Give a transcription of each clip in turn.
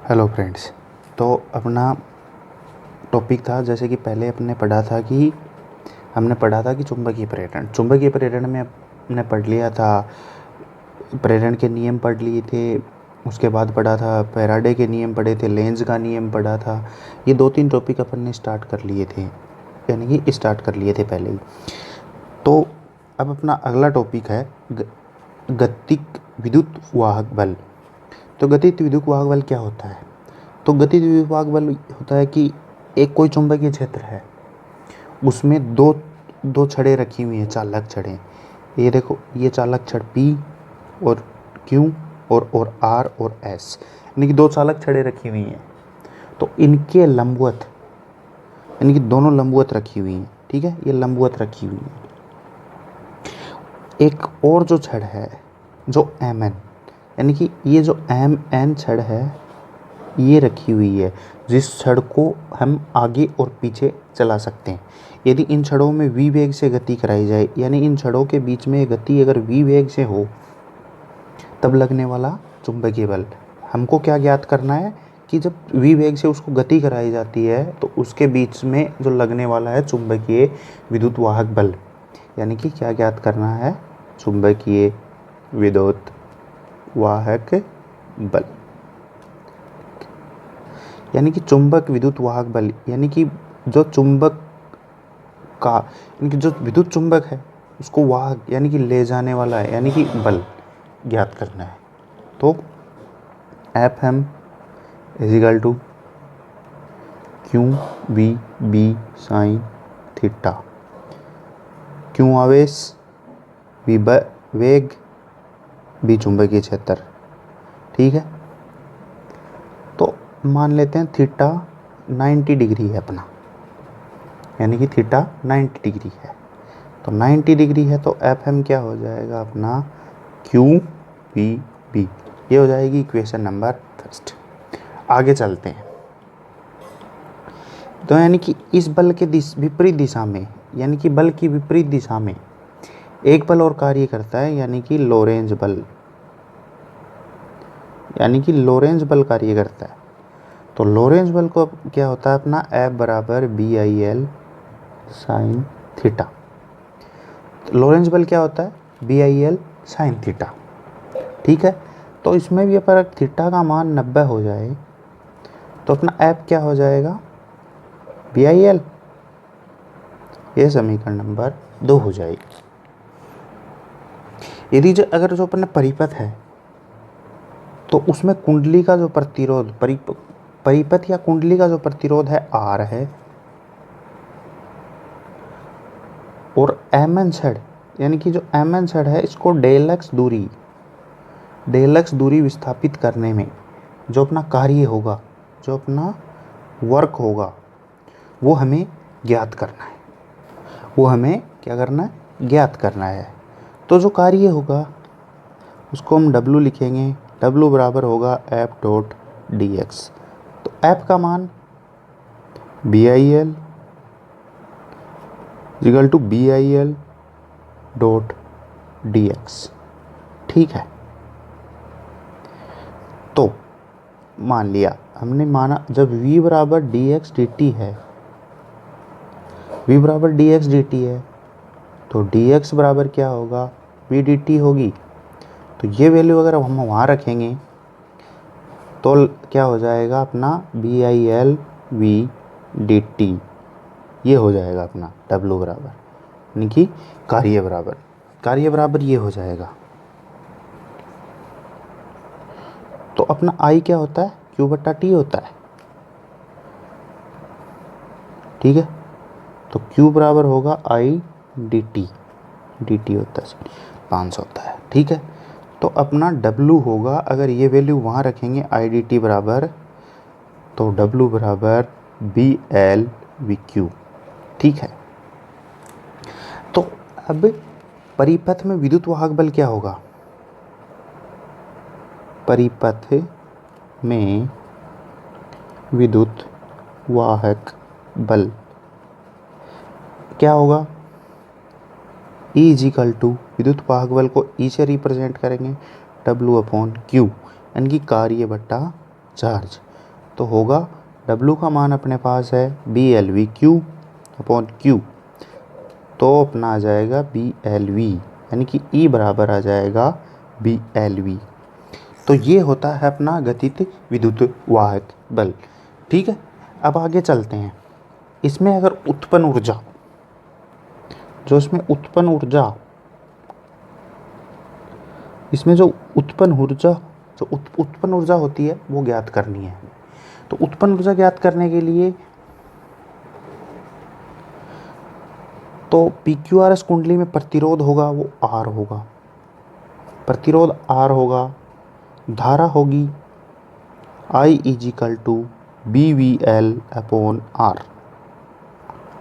Hello friends. तो अपना topic था, जैसे कि पहले हमने पढ़ा था कि चुंबकीय प्रेरण में हमने पढ़ लिया था, प्रेरण के नियम पढ़ लिए थे। उसके बाद पढ़ा था फैराडे के नियम, पढ़े थे लेंज का नियम पढ़ा था। ये 2-3 टॉपिक अपन ने स्टार्ट कर लिए थे, यानी कि स्टार्ट कर लिए थे पहले ही। तो अब अपना अगला टॉपिक है गतिक विद्युत वाहक बल। तो गतिज विद्युत वाहक बल क्या होता है? तो गतिज विद्युत वाहक बल होता है कि एक कोई चुंबकीय क्षेत्र है, उसमें दो दो छड़ें रखी हुई हैं, चालक छड़ें। ये देखो, ये चालक छड़ P और Q और R और S, यानी कि दो चालक छड़ें रखी हुई हैं। तो इनके लंबवत, यानी कि दोनों लंबवत रखी हुई हैं, ठीक है, ये लंबवत रखी हुई हैं। एक और जो छड़ है जो MN, यानी कि ये जो MN छड़ है ये रखी हुई है, जिस छड़ को हम आगे और पीछे चला सकते हैं। यदि इन छड़ों में v वेग से गति कराई जाए, यानी इन छड़ों के बीच में गति अगर v वेग से हो, तब लगने वाला चुंबकीय बल। हमको क्या ज्ञात करना है कि जब v वेग से उसको गति कराई जाती है तो उसके बीच में जो लगने वाला है चुंबकीय विद्युत वाहक बल, यानी कि क्या ज्ञात करना है? चुंबकीय विद्युत वाहक बल, यानी कि चुंबक विद्युत वाहक बल, यानी कि जो चुंबक का, यानी कि जो विद्युत चुंबक है उसको वाहक यानी कि ले जाने वाला है, यानी कि बल ज्ञात करना है। तो F M equal to Q V B sine theta. Q आवेश, वी वेग, बी चुंबकीय क्षेत्र, ठीक है। तो मान लेते हैं थीटा 90 डिग्री है अपना, यानी कि थीटा 90 डिग्री है। तो 90 डिग्री है तो एफ एम क्या हो जाएगा अपना? Q V B. ये हो जाएगी इक्वेशन नंबर फर्स्ट। आगे चलते हैं। तो यानी कि इस बल के विपरीत दिशा में, यानी कि बल की विपरीत दिशा में एक बल और कार्य करता है, यानी कि लोरेंज बल, यानी कि लोरेंज बल कार्य करता है। तो लोरेंज बल को क्या होता है अपना? एफ बराबर B I L sine theta. Lorentz बल क्या होता है? B I L sine theta, ठीक है। तो इसमें भी अगर थीटा का मान 90 हो जाए तो अपना एफ क्या हो जाएगा? B I L. ये समीकरण नंबर 2 हो जाएगी। यदि अगर जो अपना परिपथ है तो उसमें कुंडली का जो प्रतिरोध, परिपथ या कुंडली का जो प्रतिरोध है R है, और एम एन छड़, यानी कि जो एम एन छड़ है इसको डेल एक्स दूरी विस्थापित करने में जो अपना कार्य होगा, जो अपना वर्क होगा, वो हमें ज्ञात करना है। वो हमें क्या करना है? ज्ञात करना है। तो जो कार्य होगा उसको हम W लिखेंगे। W बराबर होगा F डॉट डी एक्स। तो F का मान B I L equal to B I L dot D X, ठीक है। तो मान लिया हमने, माना जब v बराबर डी एक्स डी टी है, v बराबर डी एक्स डी टी है, तो डी एक्स बराबर क्या होगा? v डी टी होगी। तो ये वैल्यू अगर हम वहाँ रखेंगे तो क्या हो जाएगा अपना? B I L V D T. ये हो जाएगा अपना W बराबर, यानी कि कार्य बराबर ये हो जाएगा। तो अपना I क्या होता है? Q बट्टा T होता है, ठीक है। तो Q बराबर होगा I डी टी होता है, 500 होता है, ठीक है। तो अपना W होगा, अगर ये वैल्यू वहाँ रखेंगे I डी टी बराबर, तो W बराबर बी एल वी क्यू, ठीक है। तो अब परिपथ में विद्युत वाहक बल क्या होगा? परिपथ में विद्युत वाहक बल क्या होगा? E इजिकल टू, विद्युत वाहक बल को E से रिप्रेजेंट करेंगे W अपॉन Q, यानी कि कार्य बट्टा चार्ज। तो होगा W का मान अपने पास है BLV Q अपॉन Q, तो अपना आ जाएगा BLV, यानी कि E बराबर आ जाएगा BLV। तो ये होता है अपना गतित विद्युत वाहक बल। ठीक है, अब आगे चलते हैं। इसमें अगर उत्पन्न ऊर्जा, जो इसमें उत्पन्न ऊर्जा, इसमें जो उत्पन्न ऊर्जा होती है वो ज्ञात करनी है। तो उत्पन्न ऊर्जा ज्ञात करने के लिए तो PQRS कुंडली में प्रतिरोध होगा वो R होगा, प्रतिरोध R होगा, धारा होगी I = BVL अपॉन R।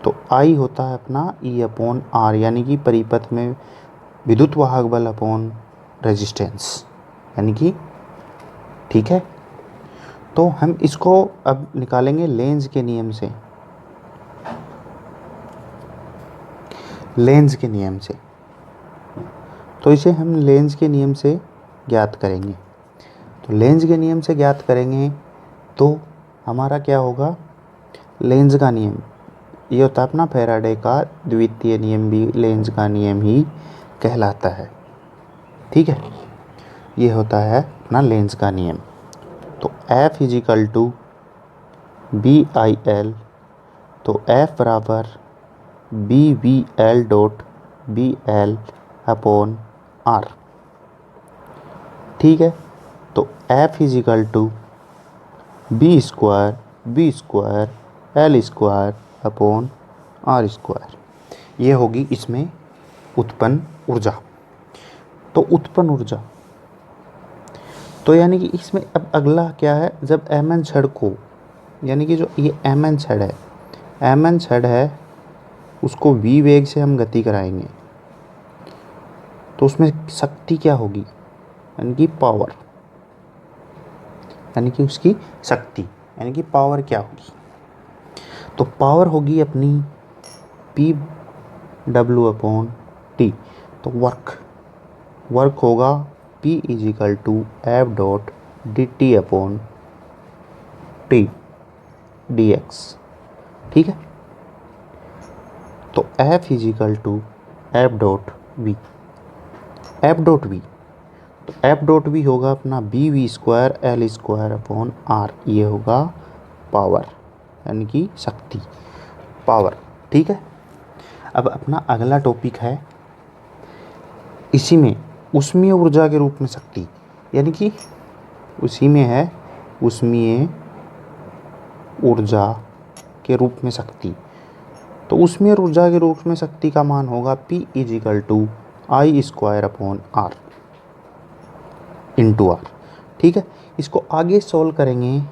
तो I होता है अपना E/R, यानी कि परिपथ में विद्युत वाहक बल अपॉन रेजिस्टेंस, यानी कि ठीक है। तो हम इसको अब निकालेंगे लेंज के नियम से, लेंज के नियम से। तो इसे हम लेंज के नियम से ज्ञात करेंगे। तो लेंज के नियम से ज्ञात करेंगे तो हमारा क्या होगा, लेंज का नियम ये होता है अपना फैराडे का द्वितीय नियम, भी लेंज का नियम ही कहलाता है। ठीक है, ये होता है अपना लेंज का नियम। तो F = BIL, तो F बराबर BVL.BL अपॉन R। ठीक है, तो F = B² अपॉन R²। ये होगी इसमें उत्पन्न ऊर्जा। तो उत्पन्न ऊर्जा, तो यानी कि इसमें अब अगला क्या है, जब Mn छड़ को, यानी कि जो ये Mn छड़ है उसको V वेग से हम गति कराएंगे, तो उसमें शक्ति क्या होगी, यानी कि पावर, यानी कि उसकी शक्ति, यानी कि पावर क्या होगी। तो पावर होगी अपनी PW/T। तो वर्क होगा P = F.dt/T dx। ठीक है, तो F = F.V, तो F.V होगा अपना BV²L² R। ये होगा पावर, यानी कि शक्ति, पावर। ठीक है, अब अपना अगला टॉपिक है, इसी में ऊष्मीय ऊर्जा के रूप में शक्ति, यानी कि उसी में है ऊष्मीय ऊर्जा के रूप में शक्ति। तो ऊष्मीय ऊर्जा के रूप में शक्ति का मान होगा P = I² × R। ठीक है, इसको आगे सॉल्व करेंगे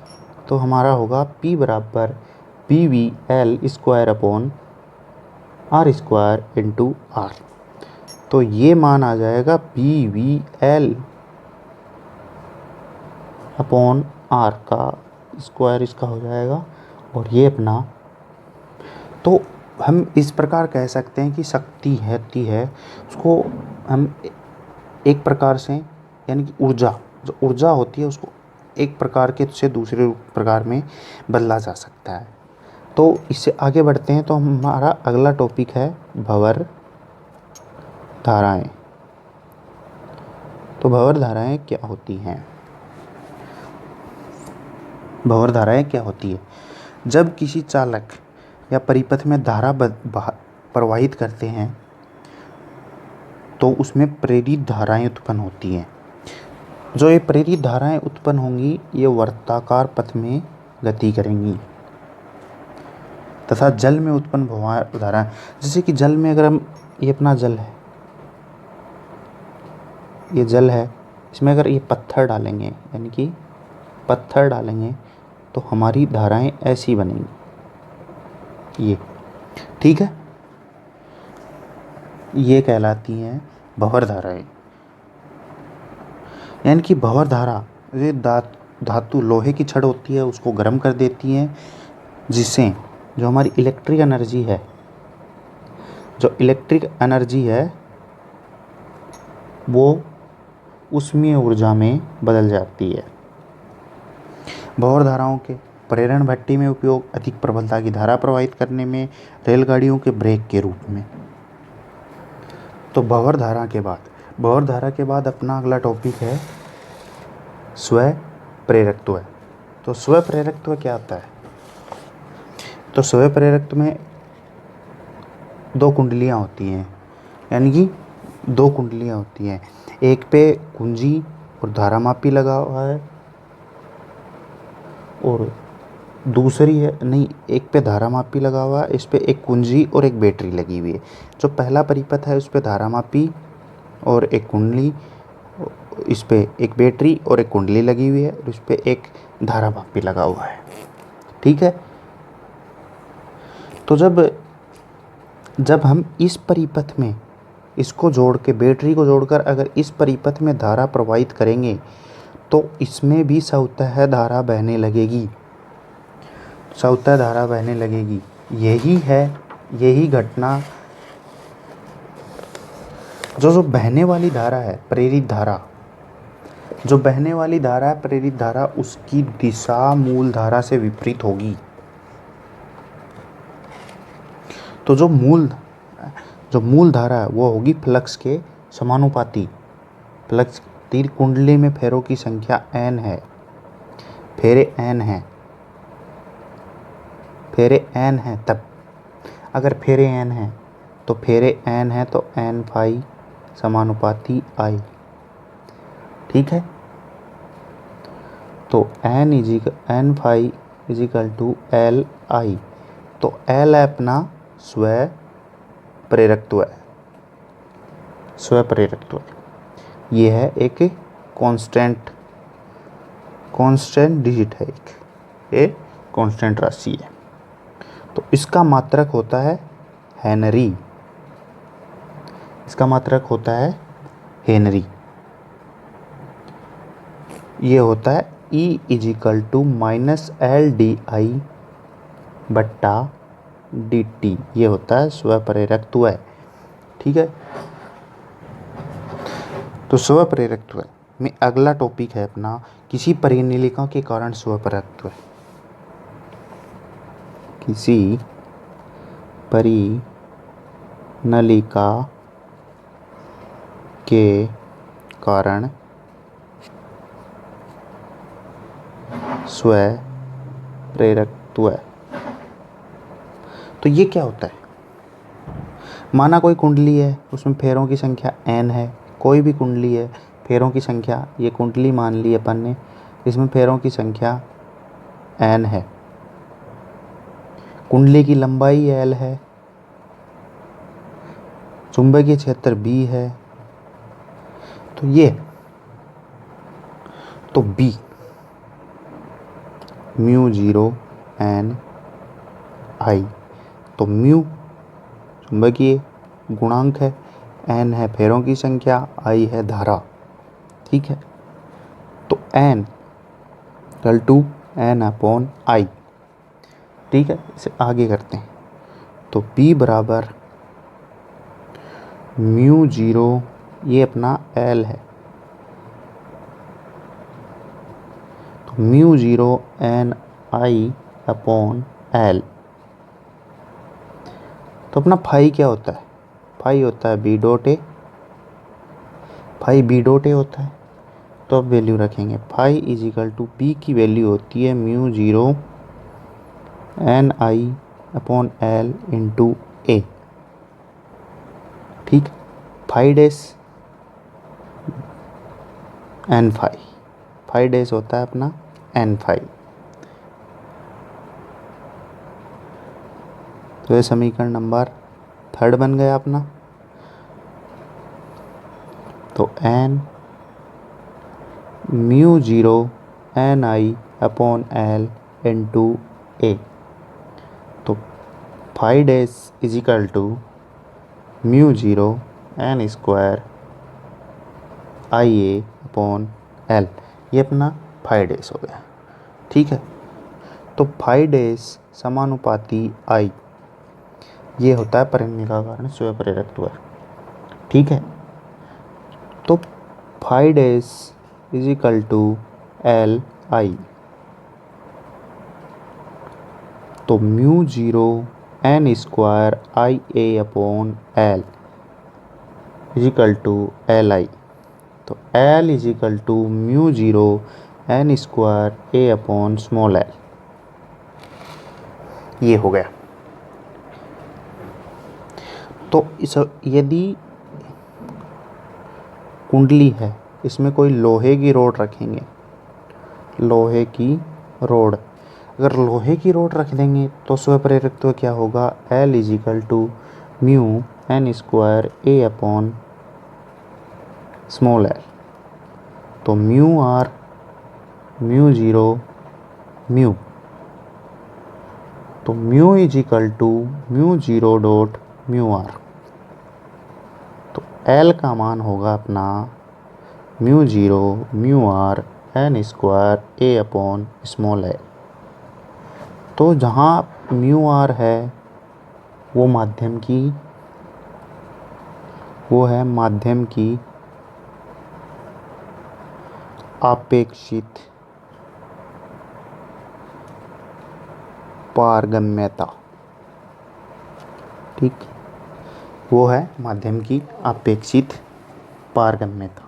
तो हमारा होगा P बराबर BVL² R² × R। तो ये मान आ जाएगा BVL/R का स्क्वायर इसका हो जाएगा, और ये अपना, तो हम इस प्रकार कह सकते हैं कि शक्ति है उसको हम एक प्रकार से, यानी कि ऊर्जा, जो ऊर्जा होती है उसको एक प्रकार के से दूसरे प्रकार में बदला जा सकता है। तो इससे आगे बढ़ते हैं, तो हमारा अगला टॉपिक है भंवर धाराएं। तो भंवर धाराएं क्या होती हैं? भंवर धाराएं क्या होती है? जब किसी चालक या परिपथ में धारा प्रवाहित करते हैं तो उसमें प्रेरित धाराएं उत्पन्न होती हैं। जो ये प्रेरित धाराएं उत्पन्न होंगी ये वर्ताकार पथ में गति करेंगी, तथा जल में उत्पन्न भंवर धाराएं, जैसे कि जल में अगर हम, ये अपना जल है, ये जल है, इसमें अगर ये पत्थर डालेंगे, यानी कि पत्थर डालेंगे तो हमारी धाराएं ऐसी बनेंगी, ये। ठीक है, ये कहलाती हैं भंवर धाराएं। यानी कि भंवर धारा, ये धातु लोहे की छड़ होती है उसको गर्म कर देती है, जिससे जो हमारी इलेक्ट्रिक एनर्जी है वो ऊष्मीय ऊर्जा में बदल जाती है। भंवर धाराओं के प्रेरण भट्ठी में उपयोग अधिक प्रबलता की धारा प्रवाहित करने में, रेलगाड़ियों के ब्रेक के रूप में। तो भंवर धारा के बाद अपना अगला टॉपिक है स्व प्रेरकत्व। तो स्व प्रेरकत्व क्या होता है? तो स्व प्रेरकत्व में दो कुंडलियाँ होती हैं, यानी कि दो कुंडलियाँ होती हैं। एक पे कुंजी और धारामापी लगा हुआ है और दूसरी है नहीं, एक पे धारामापी लगा हुआ है, इस पे एक कुंजी और एक बैटरी लगी हुई है। जो पहला परिपथ है उस पे धारामापी और एक कुंडली, इस पे एक बैटरी और एक कुंडली लगी हुई है और इस पे एक धारामापी लगा हुआ है। ठीक है। तो जब हम इस परिपथ में इसको जोड़ के, बैटरी को जोड़कर अगर इस परिपथ में धारा प्रवाहित करेंगे तो इसमें भी स्वतः धारा बहने लगेगी, स्वतः धारा बहने लगेगी। यही घटना जो बहने वाली धारा है, प्रेरित धारा, जो बहने वाली धारा है प्रेरित धारा, उसकी दिशा मूल धारा से विपरीत होगी। तो जो मूल धारा है वो होगी फ्लक्स के समानुपाती। फ्लक्स, तीर कुंडली में फेरों की संख्या n है, फेरे n है, तब अगर फेरे n है तो n फाई समानुपाती I। ठीक है। तो n phi equal to L I। तो L है अपना स्व प्रेरकत्व है, स्व प्रेरकत्व ये है एक कांस्टेंट डिजिट है, एक कांस्टेंट राशि है। तो इसका मात्रक होता है हेनरी, इसका मात्रक होता है हेनरी। ये होता है E equal to minus LDI बट्टा DT। ये होता है स्व प्रेरकत्व है। ठीक है। तो स्व प्रेरकत्व में अगला टॉपिक है अपना किसी परिनिलिका के कारण स्व प्रेरकत्व। किसी परिनलिका के कारण स्व प्रेरकत्व। तो ये क्या होता है? माना कोई कुंडली है, उसमें फेरों की संख्या n है, कोई भी कुंडली है, फेरों की संख्या, ये कुंडली मान ली अपन ने, इसमें फेरों की संख्या n है, कुंडली की लंबाई L है, चुंबकीय क्षेत्र B है। तो B म्यू 0 n I। तो म्यू चुंबकीय गुणांक है, n है फेरों की संख्या, I है धारा। ठीक है। तो n equal to n upon I। ठीक है। इसे आगे करते हैं। तो P बराबर म्यू 0, ये अपना L है, तो mu 0 n I upon L। तो अपना फाई क्या होता है? फाई होता है B dot A, phi B dot A होता है। तो अब वैल्यू रखेंगे, phi is equal to P की वैल्यू होती है mu 0 n I upon L into A। ठीक। Phi dash n phi dash होता है अपना n फाई। तो ये समीकरण नंबर 3 बन गया अपना। तो n mu 0 n I upon L into A। तो phi dash is equal to mu 0 n square IA upon L। ये अपना फाई डैश हो गया। ठीक है। तो फाई डैश समानुपाती I, ये होता है परिनिलिका का कारण स्व प्रेरकत्व। ठीक है। तो phi dash is equal to L I। तो mu zero N square I A upon L is equal to L I. तो L is equal to mu zero N square A upon small L, ये हो गया। तो इस यदि कुंडली है, इसमें कोई लोहे की रोड रखेंगे, लोहे की रोड, अगर लोहे की रोड रख देंगे तो स्वप्रेरकत्व क्या होगा, L is equal to mu N square A upon small L. तो mu R mu zero mu, तो mu is equal to mu zero dot mu R. तो एल का मान होगा अपना mu zero mu R N square A upon small L. तो जहाँ mu R है वो है माध्यम की अपेक्षित पारगम्यता, ठीक, वो है माध्यम की अपेक्षित पारगम्यता।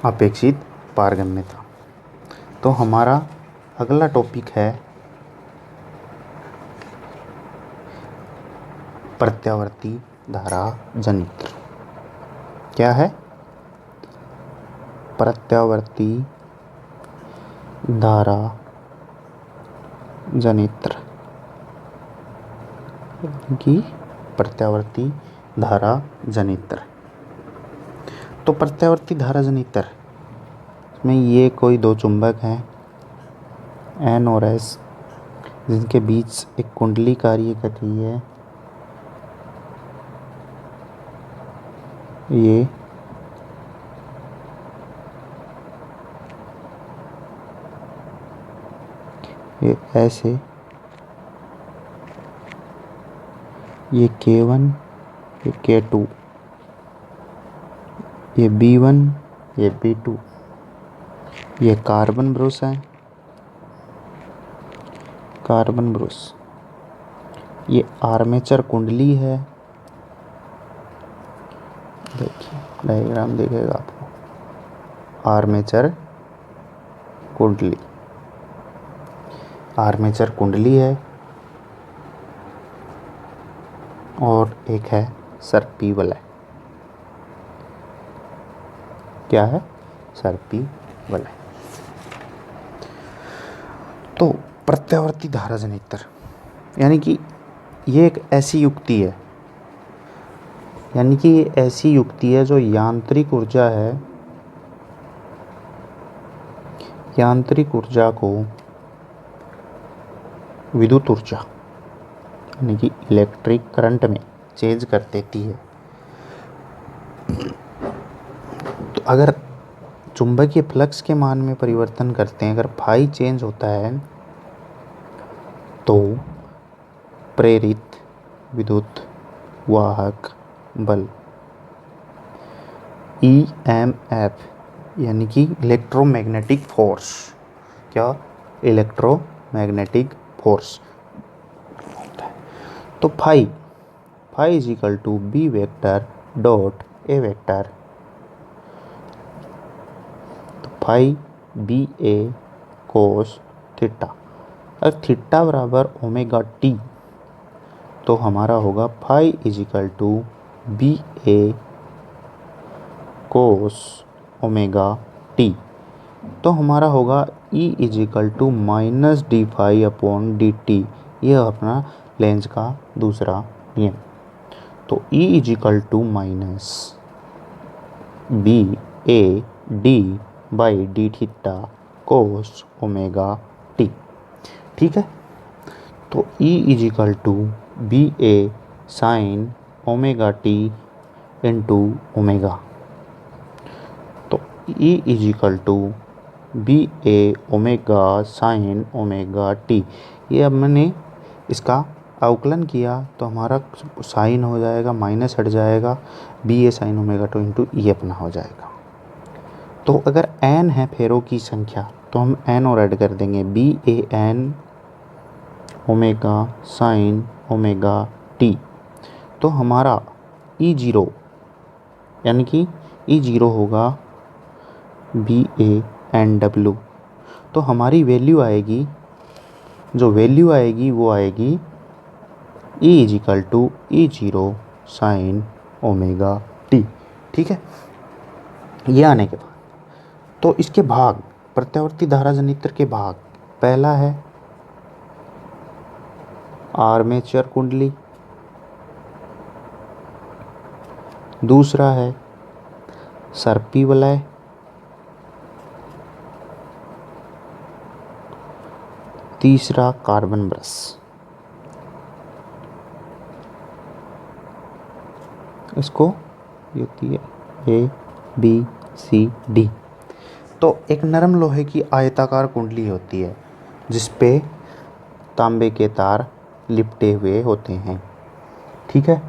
अपेक्षित पारगम्यता। तो हमारा अगला टॉपिक है प्रत्यावर्ती धारा जनित्र। क्या है, प्रत्यावर्ती धारा जनित्र की प्रत्यावर्ती धारा जनित्र। तो प्रत्यावर्ती धारा जनित्र में ये कोई दो चुंबक हैं एन और एस, जिनके बीच एक कुंडली कार्य कर रही है। ये ऐसे, ये K1, ये K2, ये B1, ये B2, ये कार्बन ब्रुश है, कार्बन ब्रुश। ये आर्मेचर कुंडली है, देखिए डायग्राम दिखेगा आपको, आर्मेचर कुंडली, आर्मेचर कुंडली है। और एक है सर्पी वलय। क्या है, सर्पी वलय। तो प्रत्यावर्ती धारा जनित्र यानी कि ये एक ऐसी युक्ति है, यानी कि ये ऐसी युक्ति है जो यांत्रिक ऊर्जा है, यांत्रिक ऊर्जा को विद्युत ऊर्जा यानी कि इलेक्ट्रिक करंट में चेंज कर देती है। तो अगर चुंबकीय फ्लक्स के मान में परिवर्तन करते हैं, अगर फाई चेंज होता है तो प्रेरित विद्युत वाहक बल EMF यानी कि इलेक्ट्रोमैग्नेटिक फोर्स, क्या, इलेक्ट्रोमैग्नेटिक फोर्स होता है। तो phi is equal to B vector dot A vector. तो फाई BA कोस थीटा, अगर थीटा बराबर ओमेगा टी तो हमारा होगा phi is equal to BA cos omega T. तो हमारा होगा E is equal to minus D phi upon D T, ये अपना लेंज का दूसरा नियम। तो E is equal to minus BA D by D theta cos omega T, ठीक है। तो E is equal to BA sine omega T into omega. तो E is equal to BA omega sine omega T, ये अब मैंने इसका अवकलन किया तो हमारा साइन हो जाएगा, माइनस हट जाएगा, बी ए साइन ओमेगा टू इंटू ई अपना हो जाएगा। तो अगर एन है फेरों की संख्या तो हम एन और ऐड कर देंगे, B A N omega sine omega T. तो हमारा ई जीरो यानी कि ई जीरो होगा बी ए एन डब्ल्यू। तो हमारी वैल्यू आएगी, जो वैल्यू आएगी वो आएगी E is equal to E zero sine omega T. ठीक है, ये आने के बाद तो इसके भाग, प्रत्यावर्ती धारा जनित्र के भाग, पहला है आर्मेचर कुंडली, दूसरा है सर्पी वलय, तीसरा कार्बन ब्रश। इसको होती है ए बी सी डी। तो एक नरम लोहे की आयताकार कुंडली होती है जिस पे तांबे के तार लिपटे हुए होते हैं। ठीक है,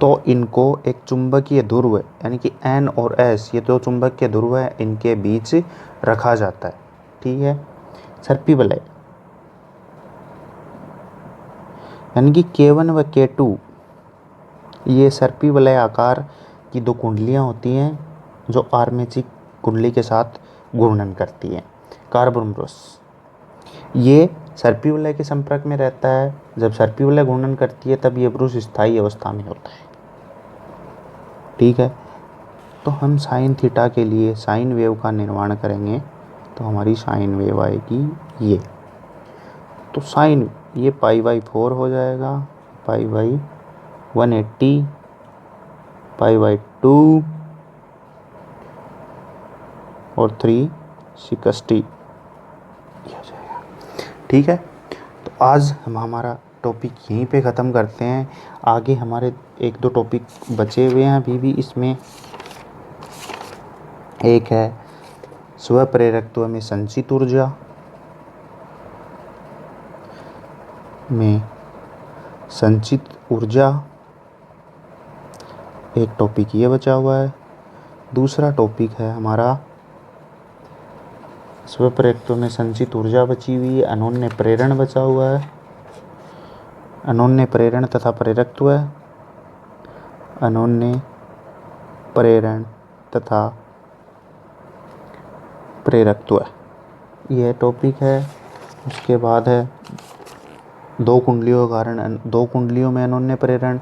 तो इनको एक चुंबकीय ध्रुव यानी कि एन और एस, ये दो चुंबकीय ध्रुव है, इनके बीच रखा जाता है। ठीक है, सर्पी वलय यानी कि K1 व K2, ये सर्पी वलय आकार की दो कुंडलियां होती हैं जो आर्मेचर कुंडली के साथ घूर्णन करती हैं। कार्बन ब्रश ये सर्पी वलय के संपर्क में रहता है, जब सर्पी वलय घूर्णन करती है तब ये ब्रश स्थायी अवस्था में होता है। ठीक है, तो हम साइन थीटा के लिए साइन वेव का निर्माण करेंगे, तो हमारी साइन वेव आएगी ये। तो साइन ये पाई बाई 4 हो जाएगा, पाई बाई 180, पाई बाई 2 और 360 हो जाएगा। ठीक है, तो आज हम हमारा टॉपिक यहीं पे ख़त्म करते हैं। आगे हमारे एक दो टॉपिक बचे हुए हैं अभी भी। इसमें एक है स्वप्रेरकत्व में संचित ऊर्जा एक टॉपिक ये बचा हुआ है। दूसरा टॉपिक है हमारा स्वप्रेरकत्व में संचित ऊर्जा बची हुई है, अनोन्य प्रेरण बचा हुआ है, अनोन्य प्रेरण तथा प्रेरकत्व, अनोन्य प्रेरण तथा प्रेरकत्व, यह टॉपिक है। उसके बाद है दो कुंडलियों का कारण, दो कुंडलियों में अनोन्य प्रेरण।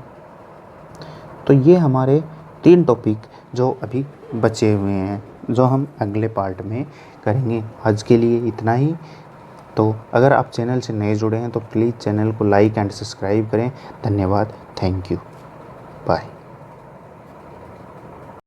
तो ये हमारे 3 टॉपिक जो अभी बचे हुए हैं, जो हम अगले पार्ट में करेंगे। आज के लिए इतना ही। तो अगर आप चैनल से नए जुड़े हैं तो प्लीज़ चैनल को लाइक एंड सब्सक्राइब करें। धन्यवाद, थैंक यू, बाय।